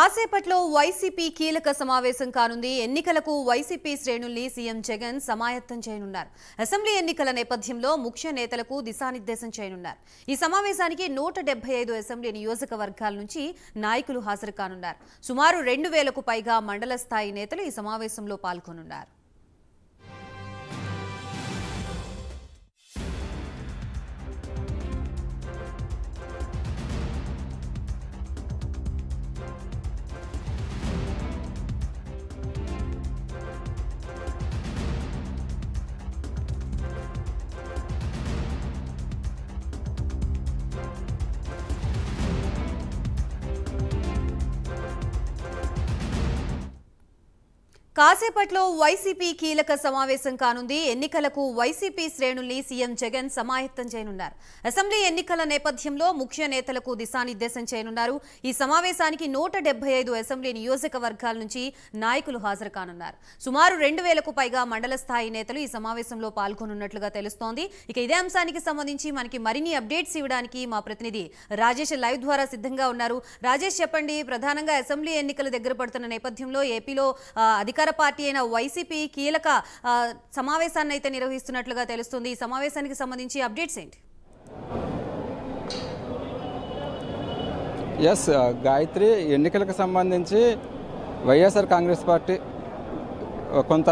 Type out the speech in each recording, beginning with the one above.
కాసేపట్లో వైసీపీ కీలక సమావేశం కానుంది. ఎన్నికలకు వైసీపీ శ్రేణుల్ని సీఎం జగన్ సమాయత్తం చేయనున్నారు. అసెంబ్లీ ఎన్నికల నేపథ్యంలో ముఖ్య నేతలకు దిశానిర్దేశం చేయనున్నారు. ఈ సమావేశానికి 175 అసెంబ్లీ నియోజకవర్గాల నుంచి నాయకులు హాజరు కానున్నారు. సుమారు 2000కు పైగా మండల స్థాయి నేతలు ఈ సమావేశంలో పాల్గొనున్నారు. కాసేపట్లో వైసీపీ కీలక సమావేశం కానుంది. ఎన్నికలకు వైసీపీ శ్రేణుల్ని సీఎం జగన్ సమాయత్తం చేయనున్నారు. అసెంబ్లీ ఎన్నికల నేపథ్యంలో ముఖ్య నేతలకు దిశానిర్దేశం చేయనున్నారు. ఈ సమావేశానికి 175 అసెంబ్లీ నియోజకవర్గాల నుంచి నాయకులు హాజరు కానున్నారు. సుమారు 2000కు పైగా మండల స్థాయి నేతలు ఈ సమావేశంలో పాల్గొనున్నట్లుగా తెలుస్తోంది. ఇక ఇదే అంశానికి సంబంధించి మనకి మరిన్ని అప్డేట్స్ ఇవ్వడానికి మా ప్రతినిధి రాజేష్ లైవ్ ద్వారా సిద్ధంగా ఉన్నారు. రాజేష్, చెప్పండి, ప్రధానంగా అసెంబ్లీ ఎన్నికలు దగ్గర పడుతున్న నేపథ్యంలో ఏపీలో అధికార పార్టీ అయిన వైసీపీ కీలక సమావేశాన్ని అయితే నిర్వహిస్తున్నట్లుగా తెలుస్తుంది. ఈ సమావేశానికి సంబంధించి అప్డేట్స్ ఏంటి? గాయత్రి, ఎన్నికలకు సంబంధించి వైఎస్ఆర్ కాంగ్రెస్ పార్టీ కొంత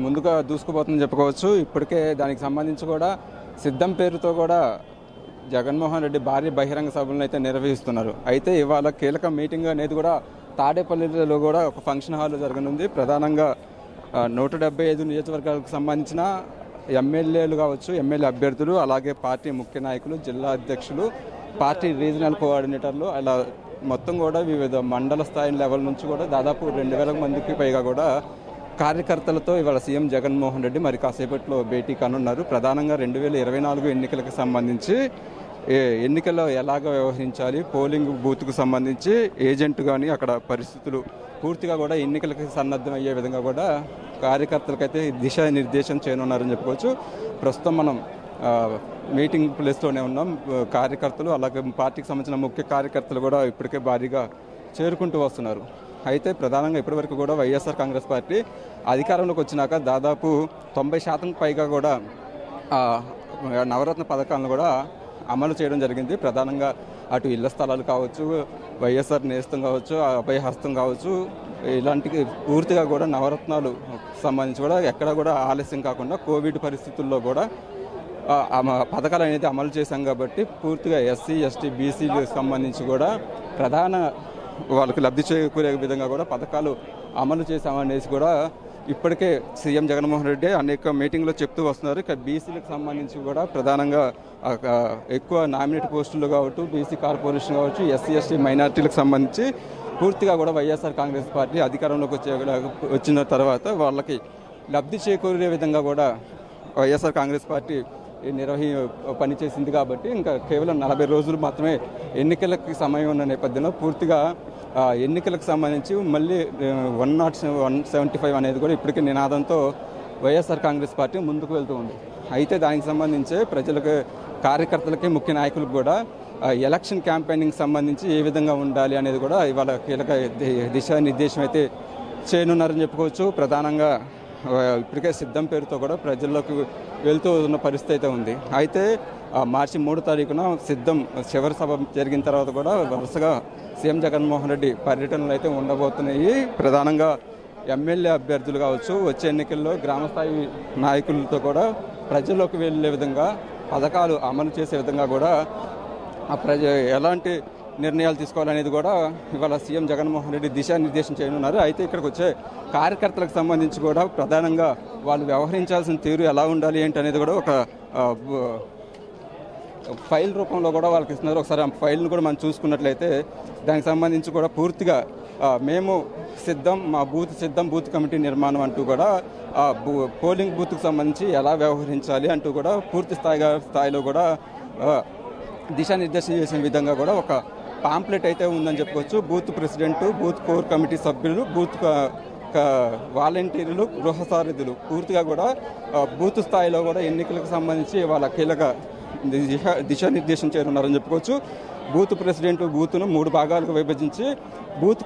ముందుగా దూసుకుపోతుందని చెప్పుకోవచ్చు. ఇప్పటికే దానికి సంబంధించి కూడా సిద్ధం పేరుతో కూడా జగన్మోహన్ రెడ్డి భారీ బహిరంగ సభలను అయితే నిర్వహిస్తున్నారు. అయితే ఇవాళ కీలక మీటింగ్ అనేది కూడా తాడేపల్లిలో కూడా ఒక ఫంక్షన్ హాల్ జరగనుంది. ప్రధానంగా 175 నియోజకవర్గాలకు సంబంధించిన ఎమ్మెల్యేలు కావచ్చు, ఎమ్మెల్యే అభ్యర్థులు, అలాగే పార్టీ ముఖ్య నాయకులు, జిల్లా అధ్యక్షులు, పార్టీ రీజనల్ కోఆర్డినేటర్లు, అలా మొత్తం కూడా వివిధ మండల స్థాయి లెవెల్ నుంచి కూడా దాదాపు 2000 మందికి పైగా కూడా కార్యకర్తలతో ఇవాళ సీఎం జగన్మోహన్ రెడ్డి మరి కాసేపట్లో భేటీ కానున్నారు. ప్రధానంగా 2024 ఎన్నికలకు సంబంధించి ఎన్నికల్లో ఎలాగ వ్యవహరించాలి, పోలింగ్ బూత్కు సంబంధించి ఏజెంట్ కానీ అక్కడ పరిస్థితులు పూర్తిగా కూడా ఎన్నికలకు సన్నద్ధం అయ్యే విధంగా కూడా కార్యకర్తలకైతే దిశానిర్దేశం చేయనున్నారని చెప్పుకోవచ్చు. ప్రస్తుతం మనం మీటింగ్ ప్లేస్లోనే ఉన్నాం. కార్యకర్తలు అలాగే పార్టీకి సంబంధించిన ముఖ్య కార్యకర్తలు కూడా ఇప్పటికే భారీగా చేరుకుంటూ వస్తున్నారు. అయితే ప్రధానంగా ఇప్పటివరకు కూడా వైఎస్ఆర్ కాంగ్రెస్ పార్టీ అధికారంలోకి వచ్చినాక దాదాపు 90% పైగా కూడా నవరత్న పథకాలను కూడా అమలు చేయడం జరిగింది. ప్రధానంగా అటు ఇళ్ల స్థలాలు కావచ్చు, వైఎస్ఆర్ నేస్తం కావచ్చు, అభయహస్తం కావచ్చు, ఇలాంటి పూర్తిగా కూడా నవరత్నాలు సంబంధించి కూడా ఎక్కడ కూడా ఆలస్యం కాకుండా కోవిడ్ పరిస్థితుల్లో కూడా పథకాలు అనేది అమలు చేశాం కాబట్టి పూర్తిగా ఎస్సీ, ఎస్టీ, బీసీలకు సంబంధించి కూడా ప్రధాన వాళ్ళకి లబ్ధి చేకూరే విధంగా కూడా పథకాలు అమలు చేశామనేసి కూడా ఇప్పటికే సీఎం జగన్మోహన్ రెడ్డి అనేక మీటింగ్లో చెప్తూ వస్తున్నారు. ఇక బీసీలకు సంబంధించి కూడా ప్రధానంగా ఎక్కువ నామినేట్ పోస్టులు కావచ్చు, బీసీ కార్పొరేషన్ కావచ్చు, ఎస్సీ, ఎస్టీ, మైనార్టీలకు సంబంధించి పూర్తిగా కూడా వైఎస్ఆర్ కాంగ్రెస్ పార్టీ అధికారంలోకి వచ్చిన తర్వాత వాళ్ళకి లబ్ధి చేకూరే విధంగా కూడా వైఎస్ఆర్ కాంగ్రెస్ పార్టీ పనిచేసింది. కాబట్టి ఇంకా కేవలం 40 రోజులు మాత్రమే ఎన్నికలకి సమయం ఉన్న నేపథ్యంలో పూర్తిగా ఎన్నికలకు సంబంధించి మళ్ళీ 175 అనేది కూడా ఇప్పటికీ నినాదంతో వైఎస్ఆర్ కాంగ్రెస్ పార్టీ ముందుకు వెళ్తూ ఉంది. అయితే దానికి సంబంధించి ప్రజలకు, కార్యకర్తలకి, ముఖ్య నాయకులకు కూడా ఎలక్షన్ క్యాంపెయినింగ్ సంబంధించి ఏ విధంగా ఉండాలి అనేది కూడా ఇవాళ కీలక దిశానిర్దేశం అయితే చేయనున్నారని చెప్పుకోవచ్చు. ప్రధానంగా ఇప్పటికే సిద్ధం పేరుతో కూడా ప్రజల్లోకి వెళ్తూ ఉన్న పరిస్థితి అయితే ఉంది. అయితే మార్చి 3వ తారీఖున సిద్ధం చివరి సభ జరిగిన తర్వాత కూడా వరుసగా సీఎం జగన్మోహన్ రెడ్డి పర్యటనలు అయితే ఉండబోతున్నాయి. ప్రధానంగా ఎమ్మెల్యే అభ్యర్థులు కావచ్చు, వచ్చే ఎన్నికల్లో గ్రామస్థాయి నాయకులతో కూడా ప్రజల్లోకి వెళ్ళే విధంగా పథకాలు అమలు చేసే విధంగా కూడా ఎలాంటి నిర్ణయాలు తీసుకోవాలనేది కూడా ఇవాళ సీఎం జగన్మోహన్ రెడ్డి దిశానిర్దేశం చేయనున్నారు. అయితే ఇక్కడికి వచ్చే కార్యకర్తలకు సంబంధించి కూడా ప్రధానంగా వాళ్ళు వ్యవహరించాల్సిన తీరు ఎలా ఉండాలి ఏంటి అనేది కూడా ఒక ఫైల్ రూపంలో కూడా వాళ్ళకి ఇస్తున్నారు. ఒకసారి ఆ ఫైల్ను కూడా మనం చూసుకున్నట్లయితే దానికి సంబంధించి కూడా పూర్తిగా మేము సిద్ధం, మా బూత్ సిద్ధం, బూత్ కమిటీ నిర్మాణం అంటూ కూడా పోలింగ్ బూత్కు సంబంధించి ఎలా వ్యవహరించాలి అంటూ కూడా పూర్తి స్థాయిలో కూడా దిశానిర్దేశం చేసిన విధంగా కూడా ఒక పాంప్లెట్ అయితే ఉందని చెప్పుకోవచ్చు. Booth president, booth core committee సభ్యులు, బూత్ వాలంటీర్లు, గృహ సారథులు పూర్తిగా కూడా బూత్ స్థాయిలో కూడా ఎన్నికలకు సంబంధించి వాళ్ళ కీలక దిశానిర్దేశం చేయనున్నారని చెప్పుకోవచ్చు. బూత్ ప్రెసిడెంట్ బూత్ను 3 భాగాలకు విభజించి బూత్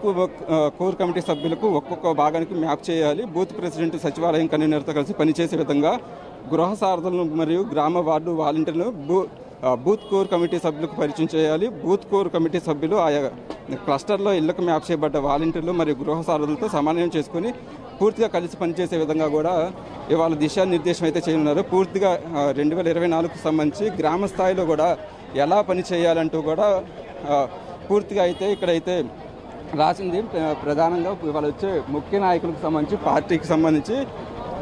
కోర్ కమిటీ సభ్యులకు ఒక్కొక్క భాగానికి మ్యాప్ చేయాలి. బూత్ ప్రెసిడెంట్ సచివాలయం కన్వీనర్తో కలిసి పనిచేసే విధంగా గృహ సారథులను మరియు గ్రామ వార్డు వాలంటీర్లను బూత్ కోర్ కమిటీ సభ్యులకు పరిచయం చేయాలి. బూత్ కోర్ కమిటీ సభ్యులు ఆయా క్లస్టర్లో ఇళ్లకు మ్యాప్ చేయబడ్డ వాలంటీర్లు మరియు గృహ సారథులతో సమన్వయం చేసుకుని పూర్తిగా కలిసి పనిచేసే విధంగా కూడా ఇవాళ దిశానిర్దేశం అయితే చేయనున్నారు. పూర్తిగా 2024కు సంబంధించి గ్రామ స్థాయిలో కూడా ఎలా పని చేయాలంటూ కూడా పూర్తిగా అయితే ఇక్కడైతే రాసింది. ప్రధానంగా ఇవాళ వచ్చే ముఖ్య నాయకులకు సంబంధించి పార్టీకి సంబంధించి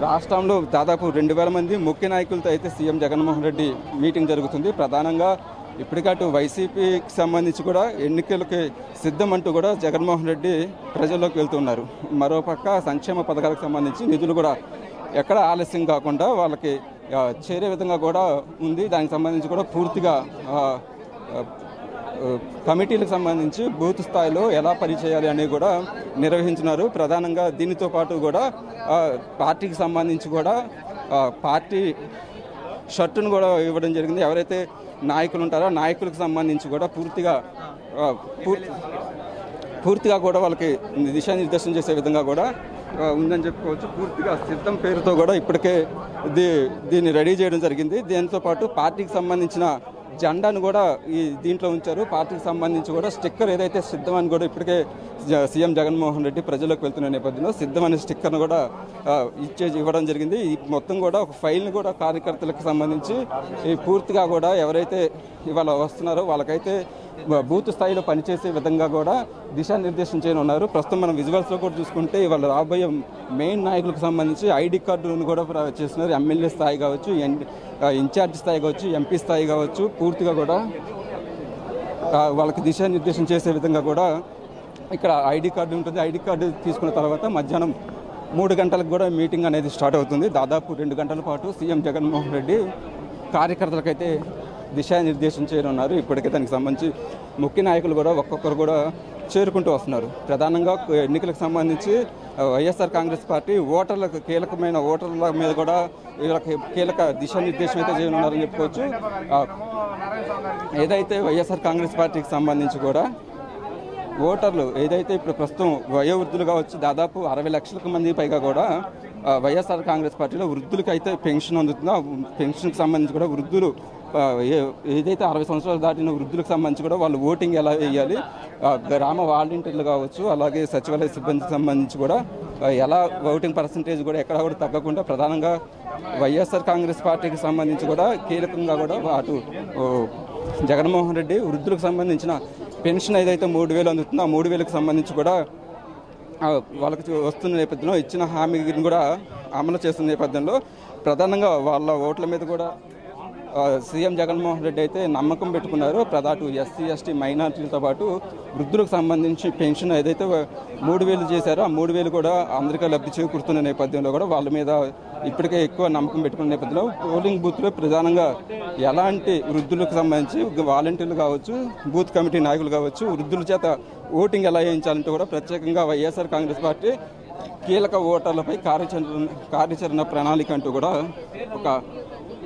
రాష్ట్రంలో దాదాపు 2000 మంది ముఖ్య నాయకులతో అయితే సీఎం జగన్మోహన్ రెడ్డి మీటింగ్ జరుగుతుంది. ప్రధానంగా ఇప్పటికటు వైసీపీకి సంబంధించి కూడా ఎన్నికలకి సిద్ధం అంటూ కూడా జగన్మోహన్ రెడ్డి ప్రజల్లోకి వెళ్తున్నారు. మరోపక్క సంక్షేమ పథకాలకు సంబంధించి నిధులు కూడా ఎక్కడ ఆలస్యం కాకుండా వాళ్ళకి చేరే విధంగా కూడా ఉంది. దానికి సంబంధించి కూడా పూర్తిగా కమిటీలకు సంబంధించి బూత్ స్థాయిలో ఎలా పనిచేయాలి అనేది కూడా నిర్వహించినారు. ప్రధానంగా దీనితో పాటు కూడా పార్టీకి సంబంధించి కూడా పార్టీ షర్టును కూడా ఇవ్వడం జరిగింది. ఎవరైతే నాయకులు ఉంటారో నాయకులకు సంబంధించి కూడా పూర్తిగా కూడా వాళ్ళకి దిశానిర్దేశం చేసే విధంగా కూడా ఉందని చెప్పుకోవచ్చు. పూర్తిగా సిద్ధం పేరుతో కూడా ఇప్పటికే దీన్ని రెడీ చేయడం జరిగింది. దీంతో పాటు పార్టీకి సంబంధించిన జెండాను కూడా దీంట్లో ఉంచారు. పార్టీకి సంబంధించి కూడా స్టిక్కర్ ఏదైతే సిద్ధం అని కూడా ఇప్పటికే సీఎం జగన్మోహన్ రెడ్డి ప్రజలకు వెళ్తున్న నేపథ్యంలో సిద్ధం అనే స్టిక్కర్ను కూడా ఇవ్వడం జరిగింది. ఈ మొత్తం కూడా ఒక ఫైల్ని కూడా కార్యకర్తలకు సంబంధించి పూర్తిగా కూడా ఎవరైతే ఇవాళ వస్తున్నారో వాళ్ళకైతే బూత్ స్థాయిలో పనిచేసే విధంగా కూడా దిశానిర్దేశం చేయనున్నారు. ప్రస్తుతం మనం విజువల్స్లో కూడా చూసుకుంటే ఇవాళ రాబోయే మెయిన్ నాయకులకు సంబంధించి ఐడి కార్డులను కూడా చేస్తున్నారు. ఎమ్మెల్యే స్థాయి కావచ్చు, ఇన్ఛార్జ్ స్థాయి కావచ్చు, ఎంపీ స్థాయి కావచ్చు, పూర్తిగా కూడా వాళ్ళకి దిశానిర్దేశం చేసే విధంగా కూడా ఇక్కడ ఐడి కార్డు ఉంటుంది. ఐడి కార్డు తీసుకున్న తర్వాత మధ్యాహ్నం 3 గంటలకు కూడా మీటింగ్ అనేది స్టార్ట్ అవుతుంది. దాదాపు 2 గంటల పాటు సీఎం జగన్మోహన్ రెడ్డి కార్యకర్తలకైతే దిశానిర్దేశం చేయనున్నారు. ఇప్పటికే దానికి సంబంధించి ముఖ్య నాయకులు కూడా ఒక్కొక్కరు కూడా చేరుకుంటూ వస్తున్నారు. ప్రధానంగా ఎన్నికలకు సంబంధించి వైఎస్ఆర్ కాంగ్రెస్ పార్టీ ఓటర్లకు కీలకమైన ఓటర్ల మీద కూడా వీళ్ళకి కీలక దిశానిర్దేశం అయితే చేయనున్నారని చెప్పుకోవచ్చు. ఏదైతే వైఎస్ఆర్ కాంగ్రెస్ పార్టీకి సంబంధించి కూడా ఓటర్లు ఏదైతే ఇప్పుడు ప్రస్తుతం వయోవృద్ధులు కావచ్చు దాదాపు 60 లక్షల మంది పైగా కూడా వైఎస్ఆర్ కాంగ్రెస్ పార్టీలో వృద్ధులకు అయితే పెన్షన్ అందుతుందో పెన్షన్కి సంబంధించి కూడా వృద్ధులు ఏదైతే 60 సంవత్సరాలు దాటిన వృద్ధులకు సంబంధించి కూడా వాళ్ళు ఓటింగ్ ఎలా వేయాలి, గ్రామ వాలంటీర్లు కావచ్చు అలాగే సచివాలయ సిబ్బందికి సంబంధించి కూడా ఎలా ఓటింగ్ పర్సంటేజ్ కూడా ఎక్కడ కూడా తగ్గకుండా ప్రధానంగా వైఎస్ఆర్ కాంగ్రెస్ పార్టీకి సంబంధించి కూడా కీలకంగా కూడా అటు జగన్మోహన్ రెడ్డి వృద్ధులకు సంబంధించిన పెన్షన్ ఏదైతే 3000 అందుతుందో ఆ 3000కి సంబంధించి కూడా వాళ్ళకి వస్తున్న నేపథ్యంలో ఇచ్చిన హామీని కూడా అమలు చేస్తున్న నేపథ్యంలో ప్రధానంగా వాళ్ళ ఓట్ల మీద కూడా సీఎం జగన్మోహన్ రెడ్డి అయితే నమ్మకం పెట్టుకున్నారు. ప్రధాటు ఎస్సీ ఎస్టీ మైనార్టీలతో పాటు వృద్ధులకు సంబంధించి పెన్షన్ ఏదైతే 3000 చేశారో ఆ 3000 కూడా అందరికీ లబ్ధి చేకూరుతున్న నేపథ్యంలో కూడా వాళ్ళ మీద ఇప్పటికే ఎక్కువ నమ్మకం పెట్టుకున్న నేపథ్యంలో పోలింగ్ బూత్లో ప్రధానంగా ఎలాంటి వృద్ధులకు సంబంధించి వాలంటీర్లు కావచ్చు, బూత్ కమిటీ నాయకులు కావచ్చు, వృద్ధుల చేత ఓటింగ్ ఎలా వేయించాలంటే కూడా ప్రత్యేకంగా వైఎస్ఆర్ కాంగ్రెస్ పార్టీ కీలక ఓటర్లపై కార్యాచరణ ప్రణాళిక అంటూ కూడా ఒక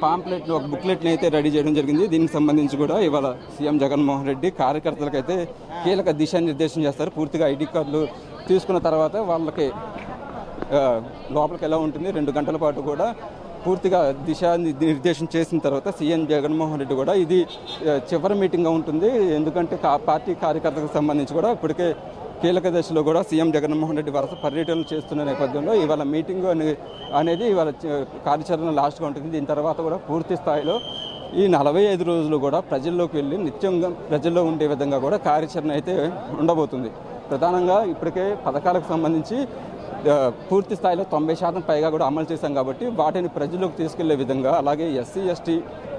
పాంప్లెట్ ఒక బుక్లెట్ని అయితే రెడీ చేయడం జరిగింది. దీనికి సంబంధించి కూడా ఇవాళ సీఎం జగన్మోహన్ రెడ్డి కార్యకర్తలకు అయితే కీలక దిశానిర్దేశం చేస్తారు. పూర్తిగా ఐడి కార్డులు తీసుకున్న తర్వాత వాళ్ళకి లోపలికి ఎలా ఉంటుంది 2 గంటల పాటు కూడా పూర్తిగా దిశానిర్దేశం చేసిన తర్వాత సీఎం జగన్మోహన్ రెడ్డి కూడా ఇది చివరి మీటింగ్గా ఉంటుంది. ఎందుకంటే పార్టీ కార్యకర్తలకు సంబంధించి కూడా ఇప్పటికే కీలక దశలో కూడా సీఎం జగన్మోహన్ రెడ్డి వరుస పర్యటనలు చేస్తున్న నేపథ్యంలో ఇవాళ మీటింగ్ అనేది ఇవాళ కార్యాచరణ లాస్ట్గా ఉంటుంది. దీని తర్వాత కూడా పూర్తి స్థాయిలో ఈ 45 రోజులు కూడా ప్రజల్లోకి వెళ్ళి నిత్యంగా ప్రజల్లో ఉండే విధంగా కూడా కార్యాచరణ అయితే ఉండబోతుంది. ప్రధానంగా ఇప్పటికే పథకాలకు సంబంధించి పూర్తి స్థాయిలో 90% పైగా కూడా అమలు చేశాం కాబట్టి వాటిని ప్రజల్లోకి తీసుకెళ్లే విధంగా అలాగే ఎస్సీ ఎస్టీ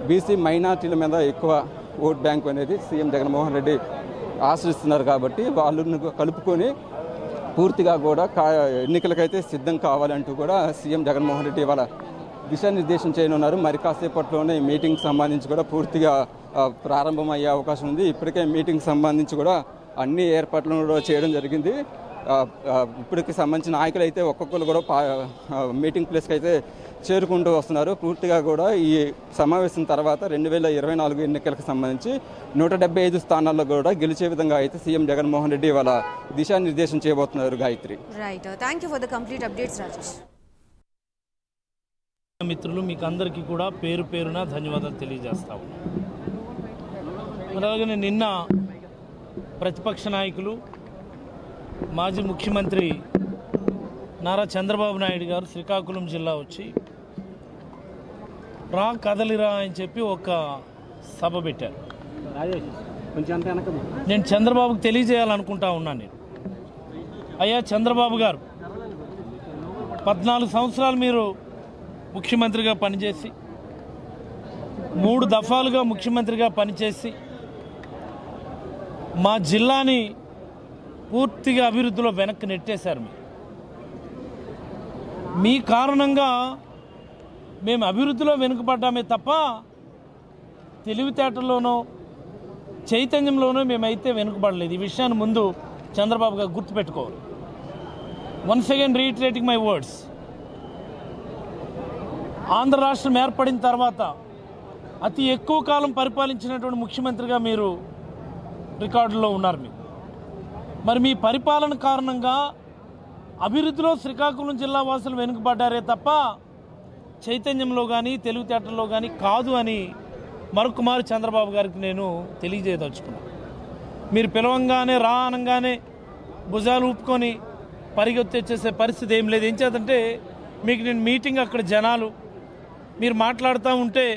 బీసీ మైనార్టీల మీద ఎక్కువ ఓట్ బ్యాంక్ అనేది సీఎం జగన్మోహన్ రెడ్డి ఆశ్రయిస్తున్నారు కాబట్టి వాళ్ళను కలుపుకొని పూర్తిగా కూడా ఎన్నికలకైతే సిద్ధం కావాలంటూ కూడా సీఎం జగన్మోహన్ రెడ్డి ఇవాళ దిశానిర్దేశం చేయనున్నారు. మరి కాసేపట్లోనే మీటింగ్కి సంబంధించి కూడా పూర్తిగా ప్రారంభమయ్యే అవకాశం ఉంది. ఇప్పటికే మీటింగ్కి సంబంధించి కూడా అన్ని ఏర్పాట్లను కూడా చేయడం జరిగింది. ఇప్పటికి సంబంధించిన నాయకులు అయితే ఒక్కొక్కరు కూడా మీటింగ్ ప్లేస్కి అయితే చేరుకుంటూ వస్తున్నారు. పూర్తిగా కూడా ఈ సమావేశం తర్వాత 2024 ఎన్నికలకు సంబంధించి 175 స్థానాల్లో కూడా గెలిచే విధంగా అయితే సీఎం జగన్మోహన్ రెడ్డి వాళ్ళ దిశానిర్దేశం చేయబోతున్నారు. Gayatri, right, thank you for the complete updates Rajesh. మిత్రులు, మీకు అందరికీ కూడా పేరు పేరున ధన్యవాదాలు తెలియజేస్తా ఉన్నాను. అలాగనే నిన్న ప్రతిపక్ష నాయకులు మాజీ ముఖ్యమంత్రి నారా చంద్రబాబు నాయుడు గారు శ్రీకాకుళం జిల్లా వచ్చి రా కదలిరా అని చెప్పి ఒక సభ పెట్టారు. నేను చంద్రబాబుకి తెలియజేయాలనుకుంటా ఉన్నాను. నేను అయ్యా చంద్రబాబు గారు, 14 సంవత్సరాలు మీరు ముఖ్యమంత్రిగా పనిచేసి 3 దఫాలుగా ముఖ్యమంత్రిగా పనిచేసి మా జిల్లాని పూర్తిగా అభివృద్ధిలో వెనక్కి నెట్టేశారు. మీ కారణంగా మేము అభివృద్ధిలో వెనుకబడ్డామే తప్ప తెలివితేటల్లోనో చైతన్యంలోనో మేమైతే వెనుకబడలేదు. ఈ విషయాన్ని ముందు చంద్రబాబు గారు గుర్తుపెట్టుకోవాలి. Once again reiterating my words, Andhra రాష్ట్రం ఏర్పడిన తర్వాత అతి ఎక్కువ కాలం పరిపాలించినటువంటి ముఖ్యమంత్రిగా మీరు రికార్డులో ఉన్నారు. మరి మీ పరిపాలన కారణంగా అభివృద్ధిలో శ్రీకాకుళం జిల్లా వాసులు వెనుకబడ్డారే తప్ప చైతన్యంలో కానీ తెలివితేటల్లో కానీ కాదు అని మరొకమారు చంద్రబాబు గారికి నేను తెలియజేయదలుచుకున్నాను. మీరు పిలవంగానే రా అనగానే భుజాలు ఊపుకొని పరిగెత్తేసే పరిస్థితి ఏం లేదు. ఏం చేద్దంటే మీకు నేను మీటింగ్ అక్కడ జనాలు మీరు మాట్లాడుతూ ఉంటే